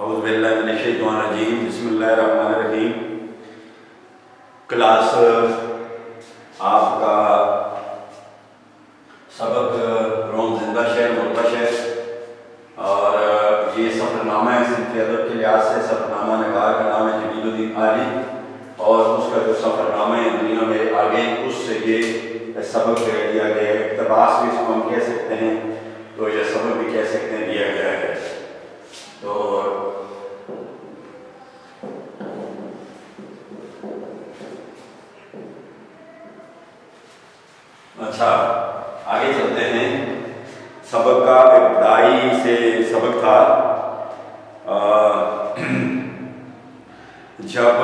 औज़ुबिल्लाहिमिनश्शैतानिर्रजीम बिस्मिल्लाहिर्रहमानिर्रहीम। क्लास आपका सबक रोम जिंदा शहर मुर्दा शहर और ये सफ़रनामा है। सिंफ़ अदब के लिहाज से सफ़रनामा नगार का नाम है जमीलुद्दीन आली और उसका जो सफ़रनामा है दुनिया में आगे उससे ये सबक दिया गया है। इक़्तिबास भी इसको हम कह सकते हैं, तो यह सबक भी कह सकते हैं दिया गया है। तो अच्छा, आगे चलते हैं। सबक का इब्तिदाई से सबक था जब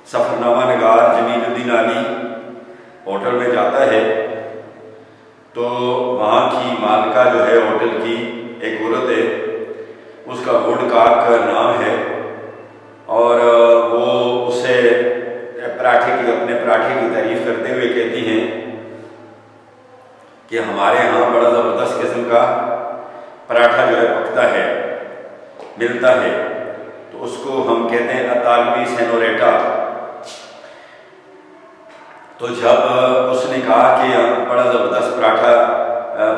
सफ़रनामा नगार जमीलुद्दीन आली होटल में जाता है तो वहाँ की मालिका जो है होटल की एक औरत है, उसका वुडकॉक नाम है और वो उसे अपने पराठे की तारीफ करते हुए कहती हैं कि हमारे यहाँ बड़ा ज़बरदस्त किस्म का पराठा जो है पकता है, मिलता है, तो उसको हम कहते हैं अतालवी सेनोरेटा। तो जब उसने कहा कि बड़ा ज़बरदस्त पराठा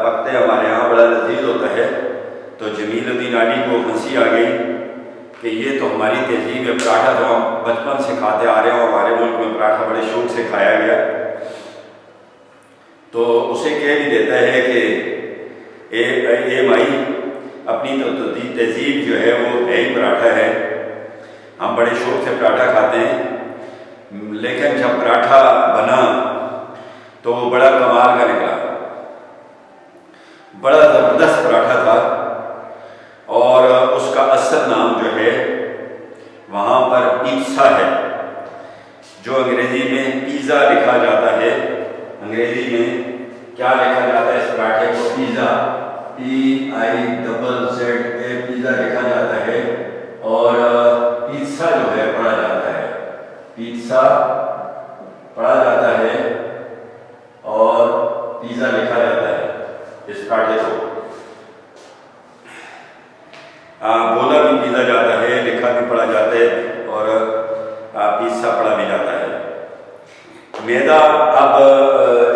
पकते हैं हमारे यहाँ, बड़ा लजीज होता है, तो जमीलुद्दीन आली को हंसी आ गई कि ये तो हमारी तहजीब है, पराठा तो हम बचपन से खाते आ रहे हो, हमारे मुल्क में पराठा बड़े शौक से खाया गया। तो उसे कह भी देता है कि ए माई, अपनी तो तहजीब जो है वो है ही पराठा है, हम बड़े शौक से पराठा खाते हैं, लेकिन जब पराठा बना तो वो बड़ा कमाल का निकला, बड़ा ज़बरदस्त पराठा था और उसका असल नाम जो है वहाँ पर पिज़्ज़ा है, जो अंग्रेज़ी में पिज़्ज़ा लिखा जाता है। अंग्रेज़ी में क्या लिखा जाता है इस पराठे को? पिज़्ज़ा, PIZZA पिज़्ज़ा लिखा जाता है और पिज़्ज़ा जो है पढ़ा जाता है, पिज़्ज़ा पढ़ा जाता है और पिज़्ज़ा लिखा जाता है इस पराठे को। बोला भी पिज़्ज़ा जाता है, लिखा भी पढ़ा जाता है और पिज़्ज़ा पढ़ा भी जाता है। मैदा, अब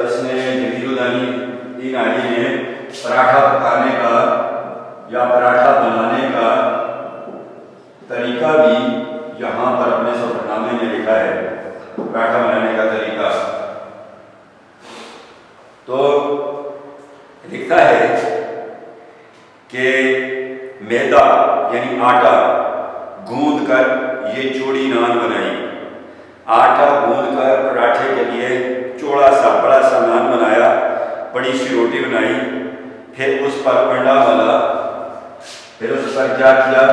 इसने जमीलुद्दीन आली ने पराठा पकाने का या पराठा बनाने का तरीका भी यहाँ पर अपने सफ़रनामे में लिखा है, पराठा बनाने का तरीका। तो लिखता है कि मैदा यानी आटा गूंद कर ये चौड़ी नान बनाई, आटा गूंद कर पराठे के लिए चौड़ा सा बड़ा सा नान बनाया, बड़ी सी रोटी बनाई, फिर उस पर अंडा मला, फिर उस पर क्या किया?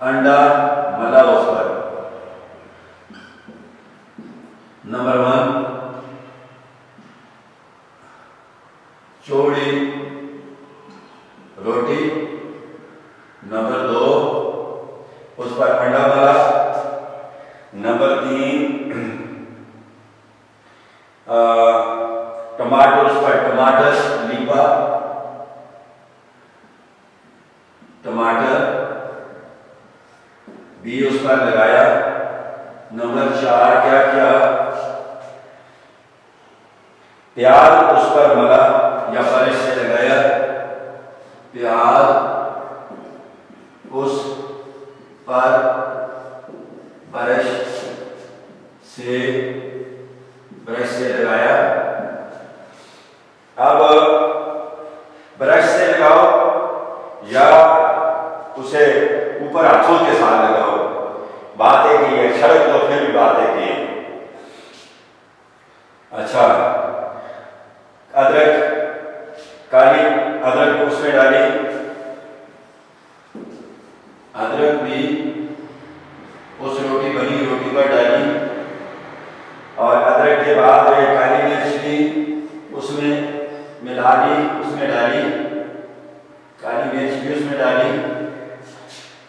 अंडा मला उस पर। नंबर 1 चौड़ी रोटी, नंबर 2 उस पर अंडा मला, नंबर 3 टमाटर, उस पर टमाटर लीपा, टमाटर भी उस पर लगाया, नंबर 4 क्या किया? प्याज उस पर मला या फर्श से लगाया, प्याज उस पर ब्रश से लगाया। अब ब्रश से लगाओ या उसे ऊपर हाथों के साथ लगाओ, बात है कि ये सड़क तो फिर भी बात है कि अच्छा, अदरक, काली अदरक उसमें डाली, अदरक भी उस बनी रोटी पर डाली और अदरक के बाद काली मिर्च भी उसमें मिला दी, उसमें डाली, काली मिर्च भी उसमें डाली।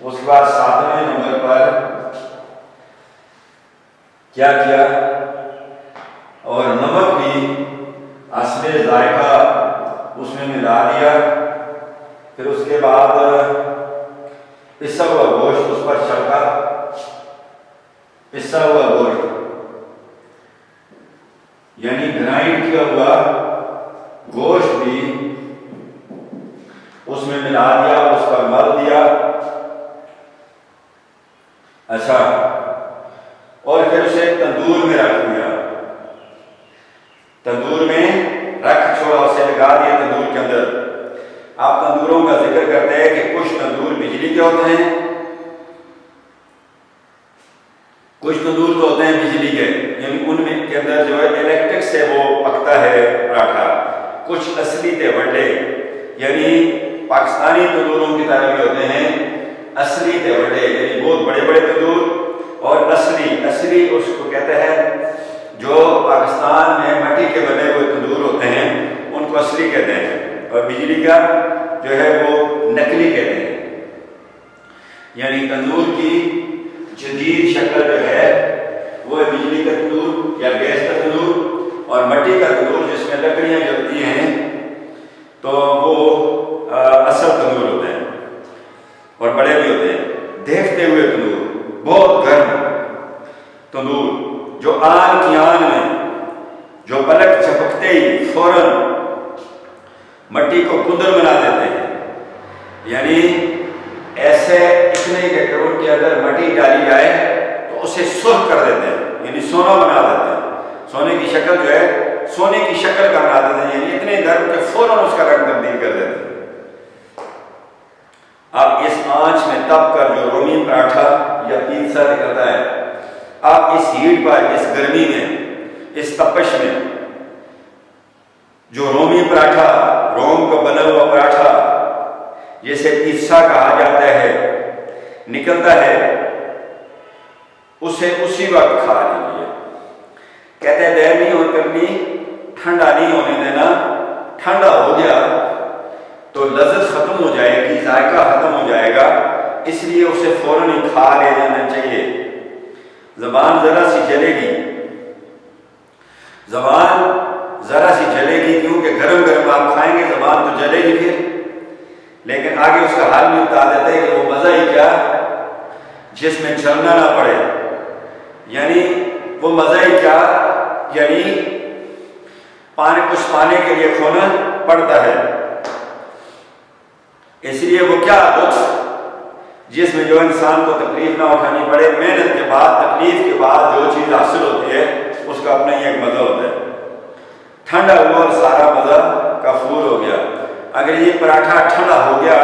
उसके बाद 7वें नंबर पर क्या किया? और नमक भी असले जायका उसमें मिला दिया। फिर उसके बाद यानी ग्राइंड किया हुआ गोश्त भी उसमें मिला दिया, उसका मल दिया। अच्छा, और फिर उसे तंदूर में रख दिया, तंदूर में रख छोड़ा, उसे लगा दिया तंदूर के अंदर। आप तंदूरों का जिक्र करते हैं कि कुछ तंदूर बिजली के होते हैं, कुछ तंदूर तो होते हैं बिजली के, यानी उनमें के अंदर जो है इलेक्ट्रिक से वो पकता है पराठा। कुछ असली थे बड़े, यानी पाकिस्तानी तंदूरों की तरह भी होते हैं असली थे बड़े, यानी बहुत बड़े बड़े तंदूर। और असली उसको कहते हैं जो पाकिस्तान में मिट्टी के बने हुए तंदूर होते हैं उनको असली कहते हैं, और बिजली का जो है वो नकली कहते हैं। यानी तंदूर की जदीद शक्ल जो है वो है बिजली का तंदूर या गैस का तंदूर, और मिट्टी का तंदूर जिसमें लकड़ियां जलती हैं तो वो असल तंदूर होते हैं और बड़े भी होते हैं। देखते हुए तंदूर, बहुत गर्म तंदूर जो आन की आन में जो पलक झपकते ही फौरन मिट्टी को कुंदर बना देते हैं, यानी ऐसे इतने के करोड़ के अंदर मिट्टी डाली जाए तो उसे सुर्ख कर देते हैं, यानी सोना बना देते हैं। सोने की शक्ल जो है सोने की शक्ल का बना देते हैं, यानी इतने गर्म के फौरन उसका रंग तब्दील कर देते हैं। आप इस आंच में तप कर जो रोमी पराठा या पिज्जा निकलता है, आप इस हीट पर, इस गर्मी में, इस तपश में जो रोमी पराठा, रोम का बना हुआ पराठा जिसे पिज्जा कहा जाता है निकलता है, उसे उसी वक्त खा लीजिए। कहते हैं देर नहीं हो करनी, ठंडा नहीं होने देना। ठंडा हो गया तो लज़्ज़त खत्म हो जाएगी, जायका खत्म हो जाएगा, इसलिए उसे फौरन ही खा ले जाना चाहिए। ज़बान जरा सी जलेगी, ज़बान जरा सी जलेगी, क्योंकि गरम गरम आप खाएंगे ज़बान तो जलेगी फिर, लेकिन आगे उसका हाल भी बता देते हैं कि वो मज़ा ही क्या जिसमें जलना ना पड़े, यानी वो मज़ा ही क्या, यानी कुछ पाने के लिए खोना पड़ता है। इसलिए वो क्या लुत्फ जिसमें जो इंसान को तकलीफ ना उठानी पड़े, मेहनत के बाद, तकलीफ के बाद जो चीज़ हासिल होती है उसका अपना ही एक मज़ा होता है। ठंडा हुआ और सारा मज़ा कफूर हो गया। अगर ये पराठा ठंडा हो गया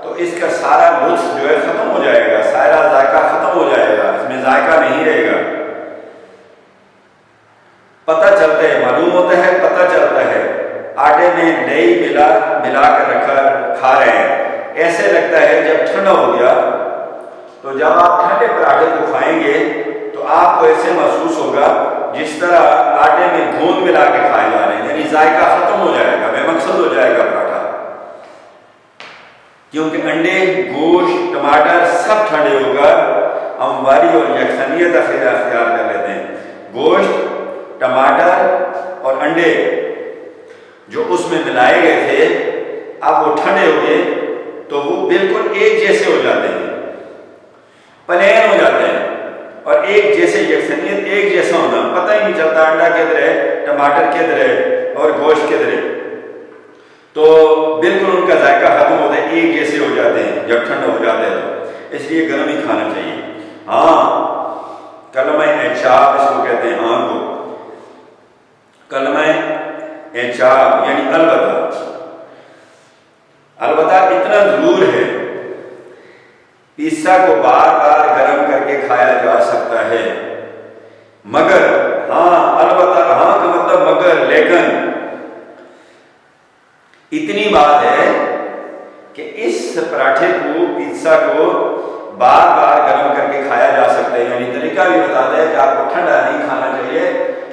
तो इसका सारा लुत्फ जो है ख़त्म हो जाएगा, सारा जायका ख़त्म हो जाएगा, इसमें जायका नहीं रहेगा। पता चलता है, मालूम होता है, पता चलता है आटे में दही मिला कर रखा खा रहे हैं। ऐसे लगता है जब ठंडा हो गया तो जब आप ठंडे पराठे को खाएंगे तो आपको ऐसे महसूस होगा जिस तरह आटे में घून मिला के खाए जा रहे हैं, यानी जायका खत्म हो जाएगा, बेमकसद हो जाएगा पराठा। क्योंकि अंडे, गोश्त, टमाटर सब ठंडे होकर हमवारी और यकसनियत अख्तियार कर लेते हैं। गोश्त, टमाटर और अंडे जो उसमें मिलाए गए थे, अब वो ठंडे हो गए तो वो बिल्कुल एक जैसे हो जाते हैं, प्लेन हो जाते हैं, और एक जैसे यकसनियत, एक जैसा होना, पता ही नहीं चलता अंडा किधर है, टमाटर किधर है और गोश्त किधर है, तो बिल्कुल उनका जायका खत्म होता है, एक जैसे हो जाते हैं जब ठंडा हो जाता है तो। इसलिए गर्म ही खाना चाहिए। हाँ, कलमा-ए-चाब इसको कहते हैं। हाँ को कलमा-ए-चाब यानी अलबत्ता इतना जरूर है, पिज्जा को बार बार गर्म करके खाया जा सकता है, मगर हाँ, अलबत्ता हाँ का मतलब मगर, लेकिन इतनी बात है कि इस पराठे को, पिज्जा को बार बार गर्म करके खाया जा सकता है। यानी तरीका भी बताता है कि आपको ठंडा नहीं खाना चाहिए।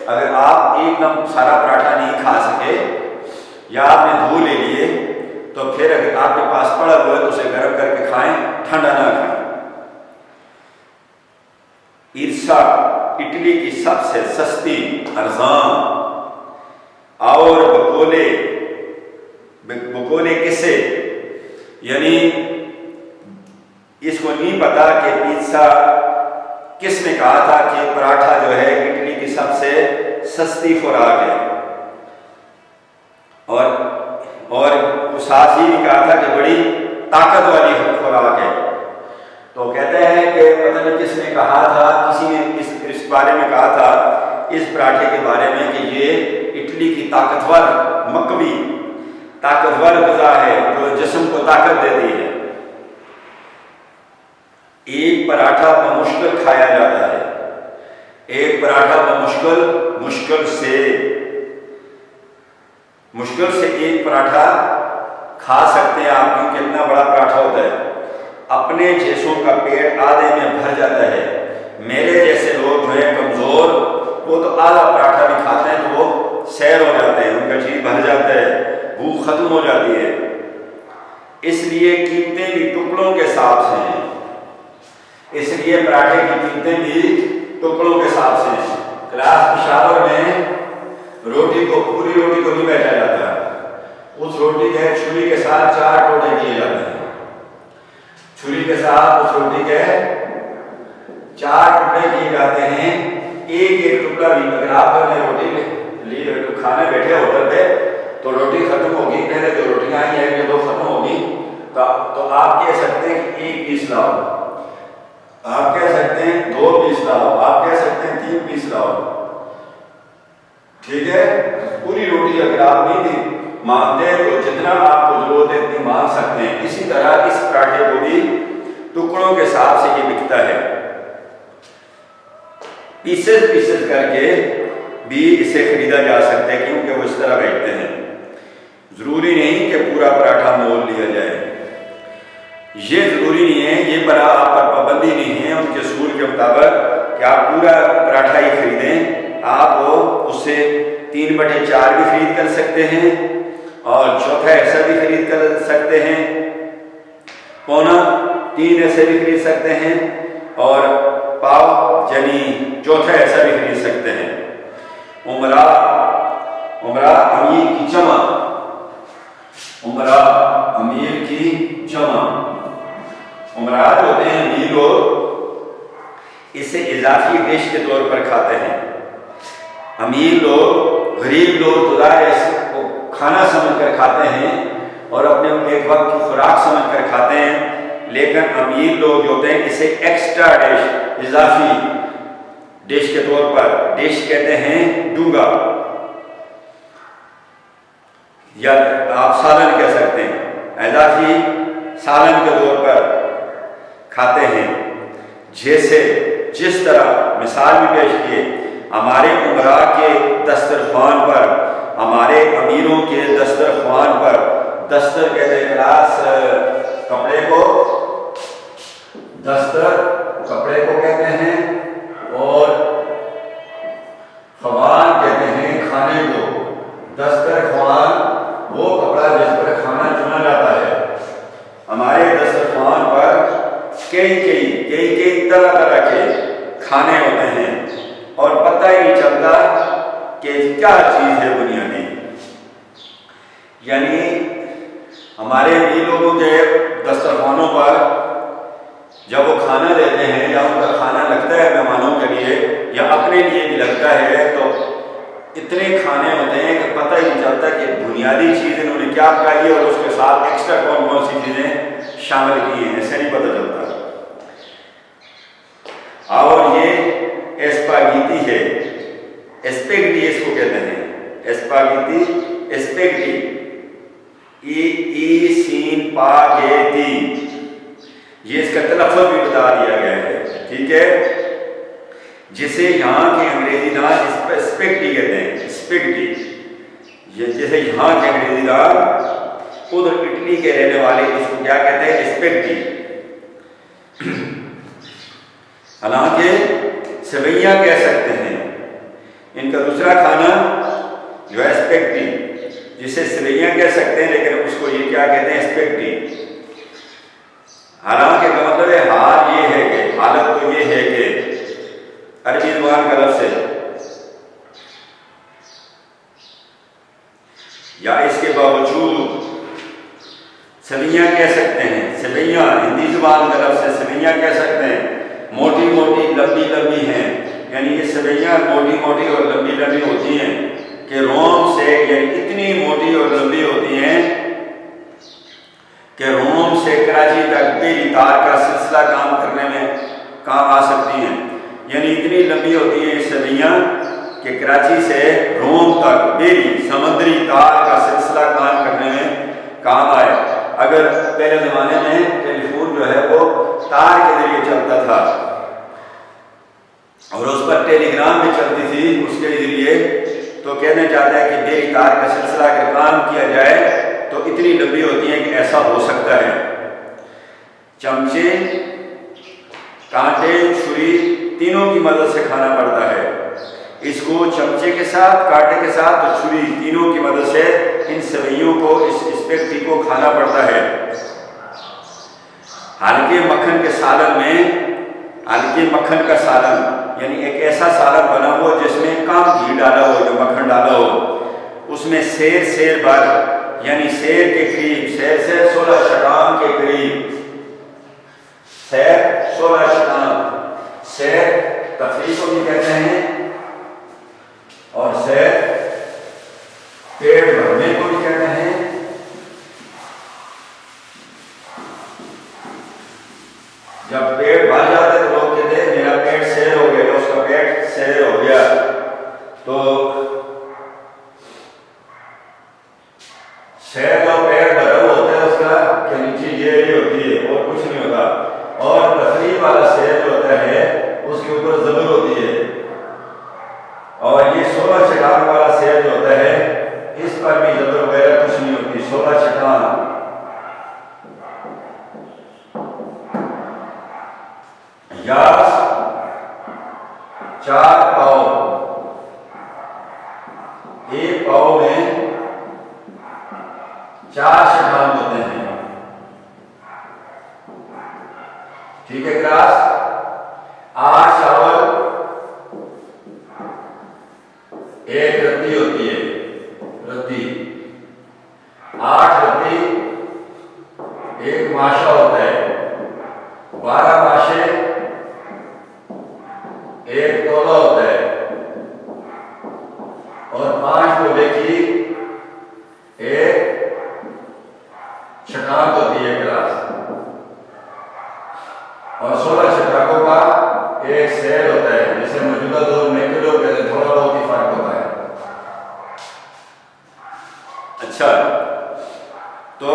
अगर आप एकदम सारा पराठा नहीं खा सके या आपने धो ले लिए तो फिर अगर आपके पास पड़ा हुआ है तो उसे गर्म करके खाएं, ठंडा ना खाएं। पिज्जा इटली की सबसे सस्ती, आसान और बकोले किसे, यानी इसको नहीं पता कि पिज्जा किसने कहा था कि पराठा जो है इटली की सबसे सस्ती खुराक है। और साथ ही भी कहा था कि बड़ी ताकत वाली खुराक है। तो कहते हैं कि पता नहीं किसने कहा था, किसी ने इस बारे में कहा था, इस पराठे के बारे में, कि ये इटली की ताकतवर मकवी ताकतवर ग़िज़ा है जो जिस्म को ताकत देती है। एक पराठा बमुश्किल खाया जाता है, एक पराठा बमुश्किल मुश्किल से एक पराठा खा सकते हैं आप। क्योंकि कितना बड़ा पराठा होता है, अपने जैसों का पेट आधे में भर जाता है। मेरे जैसे लोग जो है कमज़ोर, वो तो आधा पराठा भी खाते हैं तो वो सैर हो जाते हैं, उनका जी भर जाता है, भूख खत्म हो जाती है। इसलिए कीमतें भी टुकड़ों के हिसाब से हैं, इसलिए पराठे की कीमतें भी टुकड़ों के हिसाब से हैं। क्लास पेशावर में रोटी को, पूरी रोटी को नहीं बैठा जाता, उस रोटी के छुरी के साथ 4 टुकड़े किए जाते हैं। छुरी के साथ उस रोटी के 4 टुकड़े किए जाते हैं। एक एक टुकड़ा भी, अगर आप अपने रोटी लिए खाने बैठे होटल पे तो रोटी खत्म होगी, पहले जो रोटियां आई है वो खत्म होगी, तो आप कह सकते हैं कि 1 पीस लाओ, आप कह सकते हैं 2 पीस लाओ, आप कह सकते हैं 3 पीस लाओ, ठीक है। पूरी रोटी अगर आप नहीं मांगते तो जितना आपको जरूरत है उतनी मांग सकते हैं। इसी तरह इस पराठे को भी टुकड़ों के हिसाब से ये बिकता है, पीसेस करके भी इसे खरीदा जा सकता है, क्योंकि वो इस तरह बैठते हैं। जरूरी नहीं कि पूरा पराठा मोल लिया जाए, ये जरूरी नहीं है, ये पर आप पर पाबंदी नहीं है उनके असूल के मुताबिक कि आप पूरा पराठा ही खरीदें। आप उससे 3/4 भी खरीद कर सकते हैं और चौथा ऐसा भी खरीद कर सकते हैं, 2.25 ऐसे भी खरीद सकते हैं और पाव यानी चौथा ऐसा भी खरीद सकते हैं। उमरा अमीर की जमा, उमरा अमीर की जमा, उमरा होते हैं अमीर लोग, इसे इजाफी डिश के तौर पर खाते हैं। अमीर लोग, गरीब लोग तो इसको खाना समझकर खाते हैं और अपने एक वक्त की खुराक समझकर खाते हैं, लेकिन अमीर लोग जो होते हैं इसे एक्स्ट्रा डिश, इजाफी डिश के तौर पर, डिश कहते हैं डूंगा, या आप सालन कह सकते हैं, इजाफी सालन के तौर पर खाते हैं। जैसे जिस तरह मिसाल भी पेश किए, हमारे उमरा के दस्तरखान पर, हमारे अमीरों के दस्तरखान पर, दस्तर कहते हैं क्लास कपड़े को, दस्तर कपड़े को कहते हैं और ख़वान कहते हैं खाने को। दस्तरखान वो कपड़ा जिस पर खाना चुना जाता है। हमारे दस्तरखान पर कई तरह के खाने होते हैं और पता ही नहीं चलता कि क्या चीज़ है बुनियादी। यानी हमारे ये लोगों के दस्तरखानों पर जब वो खाना देते हैं या उनका खाना लगता है मेहमानों के लिए या अपने लिए भी लगता है, तो इतने खाने होते हैं कि पता ही नहीं चलता कि बुनियादी चीज़ इन्होंने क्या खाई है और उसके साथ एक्स्ट्रा कौन कौन सी चीज़ें शामिल की हैं, ऐसे नहीं पता चलता। और ये एस्पागेटी है, एस्पेगेटी इसको कहते हैं, एस्पागेटी, एस्पेगेटी, ई सीन पागेटी, ये इसका तलफ़्फ़ुज़ भी बता दिया गया है, ठीक है। जिसे यहाँ के अंग्रेजी दान स्पेगेटी कहते हैं, स्पेगेटी, ये जैसे यहाँ के अंग्रेजी दान उधर इटली के रहने वाले इसको क्या कहते हैं, स्पेगेटी। हालांकि सेवैयाँ कह सकते हैं। इनका दूसरा खाना जो है स्पेगेटी, जिसे सेवैयाँ कह सकते हैं, लेकिन उसको ये क्या कहते हैं, स्पेगेटी। हालांकि का मतलब है हाल ये है कि, हालत तो ये है कि अरबी ज़ुबान का लफ्ज़ है, या इसके बावजूद सेवैयाँ कह सकते हैं। सेवैयाँ हिंदी ज़ुबान का लफ्ज़ है, सेवैयाँ कह सकते हैं। मोटी मोटी लंबी लंबी हैं, यानी ये सेवैयाँ मोटी मोटी और लंबी लंबी होती तार का सिलसिला काम करने में काम आ सकती हैं। यानी इतनी लंबी होती है ये सवैयाँ कि कराची से रोम तक बेरी समुद्री तार का सिलसिला काम करने में काम आए। अगर पहले ज़माने में टेलीफोन जो है वो तार के जरिए चलता था और उस पर टेलीग्राम भी चलती थी उसके जरिए, तो कहना चाहता है कि बेरी तार का सिलसिला अगर काम किया जाए तो इतनी लंबी होती है कि ऐसा हो सकता है। चमचे, कांटे, छुरी तीनों की मदद से खाना पड़ता है। इसको चमचे के साथ, कांटे के साथ और छुरी तीनों की मदद से इन सवैयों को, इस पेक्टी को खाना पड़ता है। हल्के मक्खन के सालन में, हल्के मक्खन का सालन यानी एक ऐसा सालन बना हो जिसमें कम घी डाला हो, जो मक्खन डाला हो, उसमें सेर भर यानी सेर के करीब, सेर से 16 शतांग के करीब, सेर 16 शतांग, सेर तफरीह को भी कहते हैं और सेर पेट भरने को भी कहते हैं। जब पेट भर जाता है तो लोग कहते हैं मेरा पेट सेर हो गया, उसका पेट सेर हो गया। तो सेर का पेट भरा होता है उसका के नीचे ये होती है और कुछ नहीं होता। और तफरीह वाला सेर जो होता है उसके ऊपर जबर होती है। और ये 16 शतांग वाला सेर जो होता है इस पर भी जबर वगैरह कुछ नहीं होती। 16 शतांग या 4 पाव, एक पाव में 4 शतांग होते हैं। ठीक है क्लास। 8 चावल 1 रत्ती होती है, रत्ती 8 रत्ती 1 माशा होता है। 12 माशे 1 तोला होता है और 5 तोले की 1 शतांग होती है क्लास। और 16 शतांगों का 1 सेर होता है। जैसे मौजूदा दौर में किलो के थोड़ा बहुत ही फर्क होता है। अच्छा, तो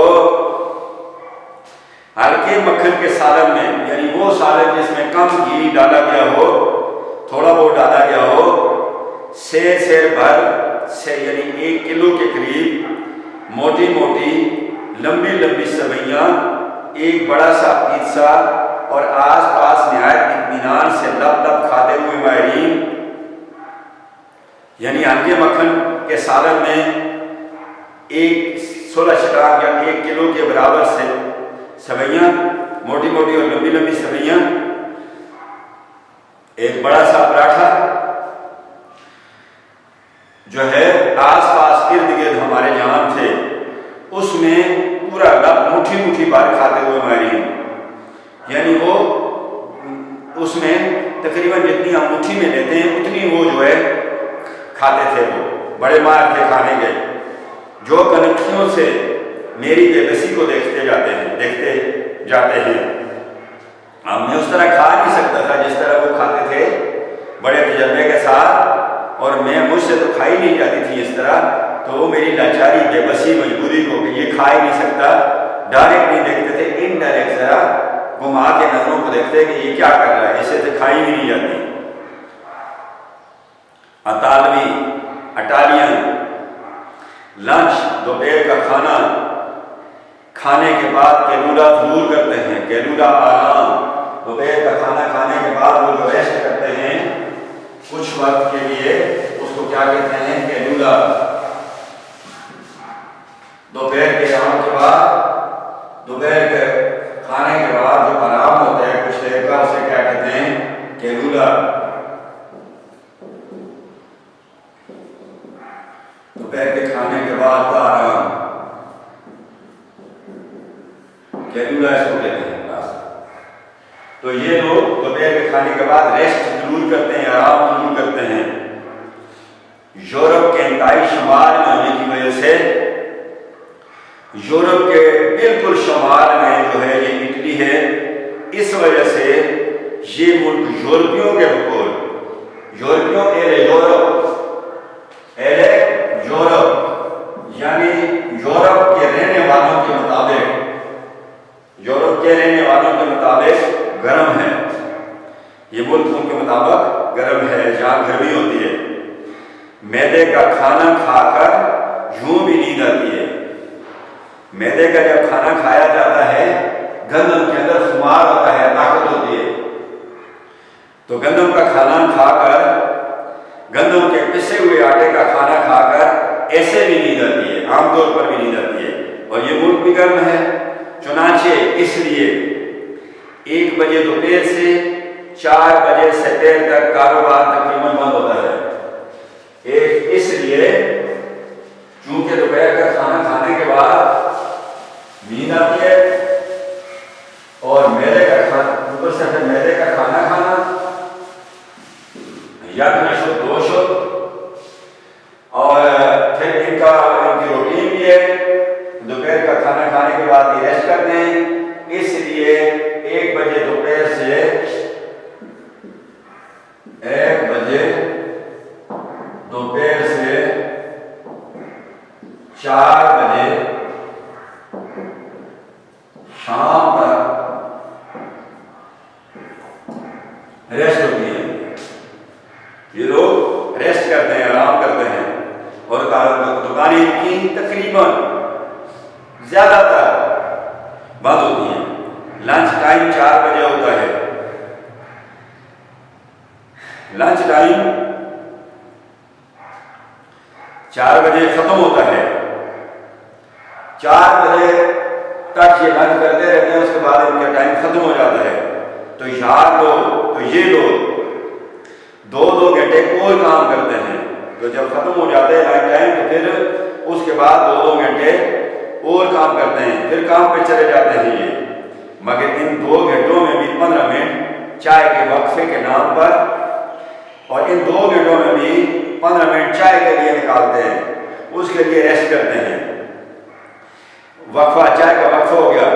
हल्के मक्खन के सालन में यानी वो सालन जिसमें कम घी डाला गया हो, थोड़ा बहुत डाला गया हो, सेर भर से यानी 1 किलो के करीब मोटी मोटी लंबी लंबी सवैयाँ, एक बड़ा सा पिज्जा और आसपास निहायत इत्मीनान से लब लब खाते हुए माहिरीन, यानी हल्के मक्खन के सालन में 16 शतांग या 1 किलो के बराबर से सवैयाँ, मोटी मोटी और लंबी लंबी सवैयाँ, एक बड़ा सा पराठा जो है आसपास इर्द गिर्द हमारे जहां थे उसमें पूरा लब मुट्ठी मुट्ठी बार खाते हुए मारी। यानी वो उसमें तकरीबन जितनी हम मुट्ठी में लेते हैं उतनी वो जो है खाते थे। वो बड़े मार थे खाने के, जो कनखियों से मेरी बेबसी को देखते जाते हैं। अब मैं उस तरह खा नहीं सकता था जिस तरह वो खाते थे बड़े तजर्बे के साथ, और मैं मुझसे तो खाई नहीं जाती थी इस तरह। तो वो मेरी लाचारी, बेबसी, मजबूरी को कि ये खा ही नहीं सकता, डायरेक्ट नहीं देखते थे, इनडायरेक्ट जरा घुमा के नजरों को देखते कि ये क्या कर रहा है, इसे तो खाई भी नहीं जाती। अतालवी, अटालियन, लंच, दोपहर का खाना, खाने के बाद कैलूला जरूर करते हैं, कैलूला आराम। दोपहर का खाना खाने के बाद वो जो रेस्ट करते हैं कुछ वक्त के लिए, उसको क्या कहते हैं, कैलूला। दोपहर के आराम के बाद, दोपहर के खाने के बाद जो आराम होता है कुछ देर का, उसे क्या कहते हैं, कैलूला। दोपहर के खाने के बाद का आराम कैलूला इसको कहते हैं। तो ये लोग दोपहर के खाने के बाद रेस्ट जरूर करते हैं, आराम जरूर करते हैं। यूरोप के इंतहाई शुमाल में होने की वजह से, यूरोप के बिल्कुल शुमाल में जो है ये इटली है, इस वजह से ये मुल्क यूरोपियों के बकौल, यूरोपियों यूरोप यानी यूरोप के रहने वालों के मुताबिक, यूरोप के रहने वालों के मुताबिक गर्म है। ये मुल्क उनके मुताबिक गर्म है, जहाँ गर्मी होती है। मैदे का खाना खाकर यूं भी नींद आती है। मैदे का जब खाना खाया जाता है, गंदम के अंदर शुमार होता है, ताकत होती है। तो गंदम का खाना खाकर, गंदम के पिसे हुए आटे का खाना खाकर ऐसे भी नींद आती है, आमतौर पर भी नींद आती है। और ये मुल्क भी गर्म है, चुनाचे इसलिए 1 बजे दोपहर से 4 बजे सवेर तक कारोबार तकरीबन बंद होता है। एक इसलिए चूंकि दोपहर का खाना खाने के बाद नींद आती है और मैदे का खाना, ऊपर से फिर मैदे का खाना खाना या नशो दोष हो, और फिर इनकी रूटीन भी है, दोपहर का खाना खाने के बाद ये रेस्ट करते हैं। इसलिए 1 बजे दोपहर से 1 बजे दोपहर से 4 बजे शाम तक रेस्ट होती है। ये लोग रेस्ट करते हैं, आराम करते हैं। और दुकानें इनकी तकरीबन ज्यादातर बंद होती हैं। लंच टाइम 4 बजे होता है। लंच टाइम 4 बजे खत्म होता है। 4 बजे तक ये लंच करते रहते हैं, उसके बाद इनका टाइम खत्म हो जाता है। तो ये लोग 2-2 घंटे और काम करते हैं। तो जब खत्म हो जाता है लंच टाइम, तो फिर उसके बाद 2-2 घंटे और काम करते हैं, फिर काम पे चले जाते हैं ये। मगर इन 2 घंटों में भी 15 मिनट चाय के वक्फे के नाम पर, और इन 2 घंटों में भी 15 मिनट चाय के लिए निकालते हैं, उसके लिए रेस्ट करते हैं। वक्फा, चाय का वक्फा हो गया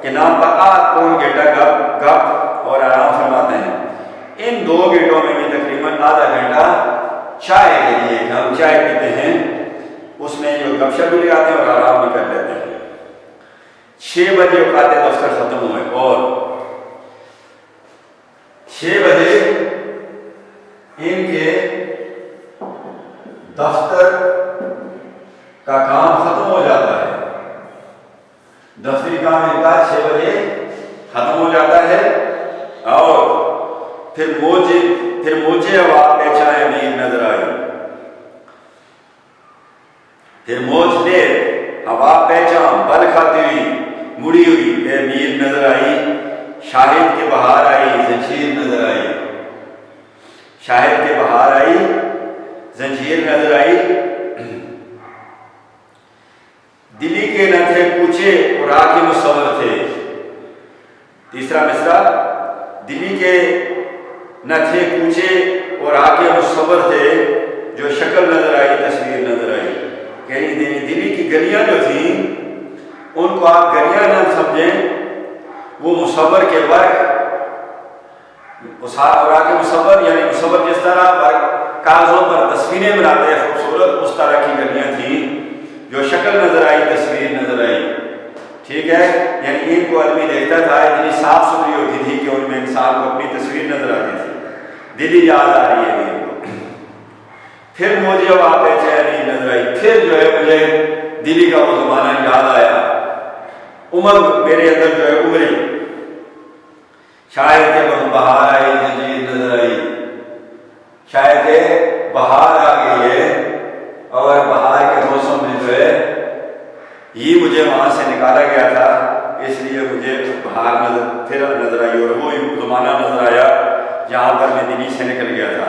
कि नाम पर आध-पौन घंटा गप और आराम फरमाते हैं। इन 2 घंटों में भी तकरीबन आधा घंटा चाय के लिए, हम चाय पीते हैं, उसमें जो गपशप भी लगाते हैं और आराम भी कर लेते हैं। 6 बजे औकात दफ्तर खत्म हुए और 6 बजे इनके दफ्तर का काम खत्म हो जाता है। दफ्तरी काम इनका 6 बजे खत्म हो जाता है। और फिर मुझे आवाज पहचाने अमीर नजर आई, फिर मोज ले हवा पहचान बल खाती हुई मुड़ी हुई अमीर नजर आई। शाहिद के बहार आई, जंजीर नजर आई। शाहिद के बहार आई, जंजीर नजर आई। दिल्ली के न थे पूछे और आके मुसव्वर थे। तीसरा मिसरा, दिल्ली के न थे पूछे और आके मुसव्वर थे, जो शक्ल नजर आई तस्वीर नजर आई। यानी दिल्ली की गलियां जो थी, उनको आप गलियां न समझें, वो मुसव्वर के वर्क, और आके मुसव्वर यानी मुसव्वर जिस तरह कागजों पर तस्वीरें बनाते हैं खूबसूरत, उस तरह की गलियां थी, जो शक्ल नजर आई तस्वीर नजर आई। ठीक है, यानी इनको आदमी देखता था, इतनी साफ सुथरी होती थी कि उनमें इंसान को अपनी तस्वीर नजर आती थी। दिल्ली याद आ रही है इनको। फिर मुझे वहां बेचैनी नजर आई। फिर जो है मुझे दिल्ली का वो जमाना याद आया, उमंग मेरे अंदर जो है उभरी। शायद के बहार आई, जंजीर नजर आई। शायद के बहार आ गई है, और बहार के मौसम में जो है ये मुझे वहां से निकाला गया था, इसलिए मुझे बाहर फिर नजर आई, और वो जमाना नजर आया जहां पर मैं दिल्ली से निकल गया था।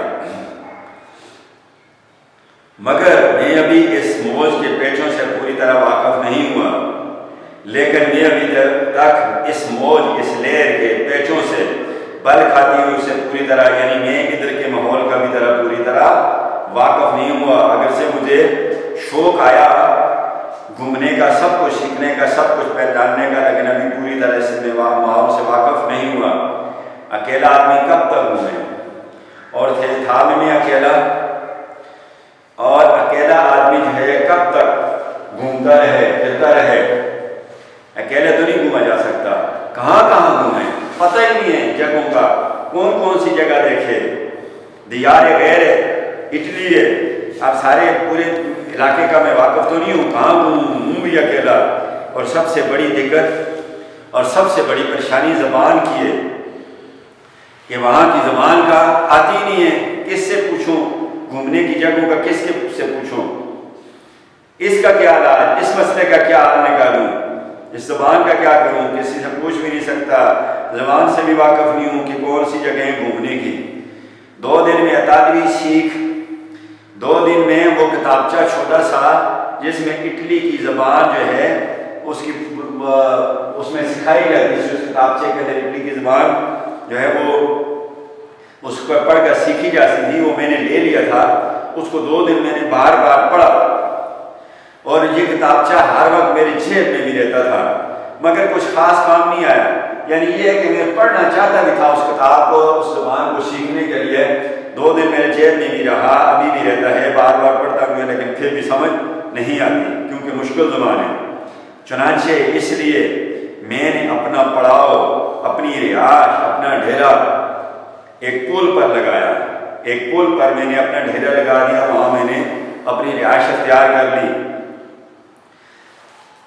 मगर मैं अभी इस मौज के पेचों से पूरी तरह वाकिफ नहीं हुआ, लेकिन मैं अभी तक इस मौज, इस लहर के पेचों से बल खाती हुई उससे पूरी तरह, यानी मैं इधर के माहौल का भी पूरी तरह वाकिफ नहीं हुआ। अगर से मुझे शौक आया घूमने का, सब कुछ सीखने का, सब कुछ पहचानने का, लेकिन अभी पूरी तरह से मैं माहौल से वाकफ नहीं हुआ। अकेला आदमी कब तक घूमे? और था मैं अकेला, और अकेला आदमी जो है कब तक घूमता रहे, फिरता रहे? अकेले तो नहीं घूमा जा सकता। कहाँ कहाँ घूमे, पता ही नहीं है जगहों का, कौन कौन सी जगह देखे। दियार गैर है, इटली है, आप सारे पूरे इलाके का मैं वाकफ तो नहीं हूँ, कहाँ हूँ भी अकेला। और सबसे बड़ी दिक्कत और सबसे बड़ी परेशानी ज़बान की है कि वहाँ की ज़बान का आती नहीं है। किससे पूछूं? घूमने की जगहों का किसके से पूछूं? इसका क्या इलाज, इस मसले का क्या हल निकालूं, इस ज़बान का क्या करूं? किसी से पूछ भी नहीं सकता, ज़बान से भी वाकफ नहीं हूँ कि कौन सी जगह है घूमने की। 2 दिन में अतालवी सीख, 2 दिन में वो किताबचा छोटा सा जिसमें इटली की ज़बान जो है उसकी उसमें सिखाई जाती है, उस किताबचे के अंदर इटली की ज़बान जो है वो उसको पढ़कर सीखी जाती थी, वो मैंने ले लिया था। उसको 2 दिन मैंने बार बार पढ़ा, और ये किताबचा हर वक्त मेरे जेब में भी रहता था, मगर कुछ खास काम नहीं आया। यानी ये है कि मैं पढ़ना चाहता भी था उस किताब को, उस ज़बान को सीखने के लिए। 2 दिन मेरे जेब में भी रहा, अभी भी रहता है, बार बार पढ़ता हूँ, लेकिन फिर भी समझ नहीं आती, क्योंकि मुश्किल ज़बान है। चुनांचे इसलिए मैंने अपना पड़ाव, अपनी रिहाइश, अपना डेरा एक पुल पर लगाया। एक पुल पर मैंने अपना डेरा लगा दिया, वहाँ मैंने अपनी रिहाइश अख्तियार कर ली।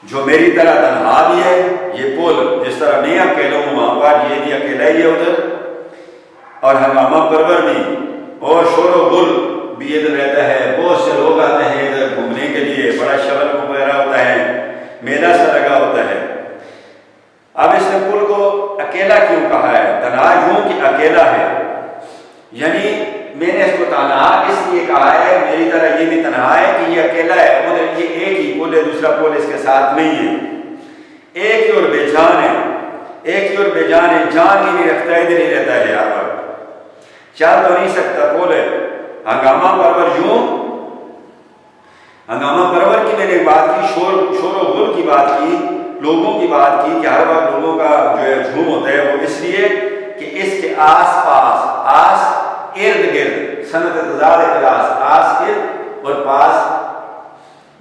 जो मेरी तरह तन्हा भी है, ये पुल जिस तरह मैं अकेला हूँ वहाँ पर, ये भी अकेला ही है उधर, और हंगामा परवर भी, और शोर गुल भी इधर रहता है। बहुत से लोग आते हैं इधर घूमने के लिए, बड़ा शगल वगैरह होता है, मेला सा लगा होता है। अब इसने पुल को अकेला क्यों कहा है? तन्हा यूं कि अकेला है, यानी मैंने इसको तन्हा इसलिए कहा है, मेरी तरह ये भी तन्हा है कि ये अकेला है। उधर ये एक ही पुल है, दूसरा पुल इसके साथ नहीं है। एक ही और बेजान है, एक ही और बेजान है, जान ही नहीं रखता, इधर ही रहता है हर वक्त, चल तो नहीं सकता पुल है। हंगामा परवर यूं, हंगामा परवर की मैंने बात की, शोर और गुल की बात की, लोगों की बात की कि हर वक्त लोगों का जो है झूम होता है, वो इसलिए कि इसके आस पास, आस इर्द गिर्द, सनत तजाद क्लास, आस इर्द और पास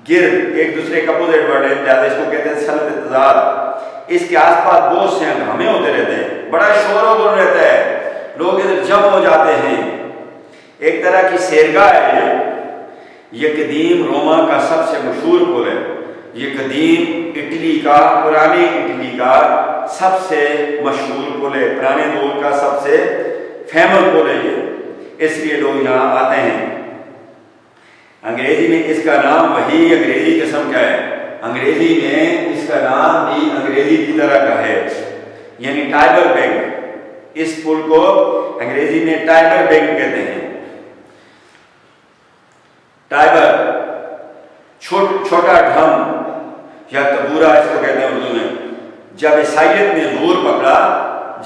गिर्द, एक दूसरे का अपोजिट वर्ड है, ज्यादा इसको कहते हैं सनत तजाद। इसके आसपास बहुत से हंगामे होते रहते हैं, बड़ा शोर और गुल रहता है, लोग इधर जम हो जाते हैं। एक तरह की सैरगाह है ये कदीम रोमा का सबसे मशहूर पुल है। ये कदीम इटली का, पुराने इटली का सबसे मशहूर पुल है, पुराने दौर का सबसे फेमस पुल है ये, इसलिए लोग यहाँ आते हैं। अंग्रेजी में इसका नाम, वही अंग्रेजी किस्म का है, अंग्रेजी में इसका नाम भी अंग्रेजी की तरह का है, यानी टाइबर बैंक। इस पुल को अंग्रेजी में टाइबर बैंक कहते हैं। टाइबर छोटा ढम या तबूरा इसको कहते हैं उर्दू में। जब ईसाइयत ने जोर पकड़ा,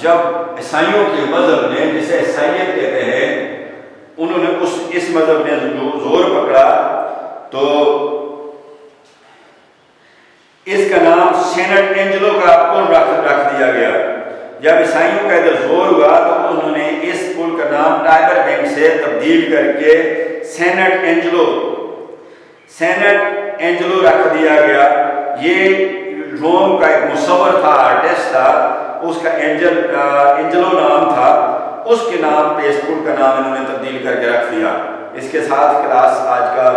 जब ईसाइयों के मजहब ने, जिसे ईसाइयत कहते हैं, उन्होंने इस मजहब ने जोर पकड़ा, तो इसका नाम सेंट एंजेलो का पुल रख दिया गया। जब ईसाइयों का इधर जोर हुआ तो उन्होंने इस पुल का नाम टाइबर बैंक से तब्दील करके सेंट एंजेलो रख दिया गया। ये रोम का एक मुसव्वर था, आर्टिस्ट था, उसका एंजेलो नाम था, उसके नाम पे इस पुल का नाम इन्होंने तब्दील करके रख दिया। इसके साथ क्लास आज का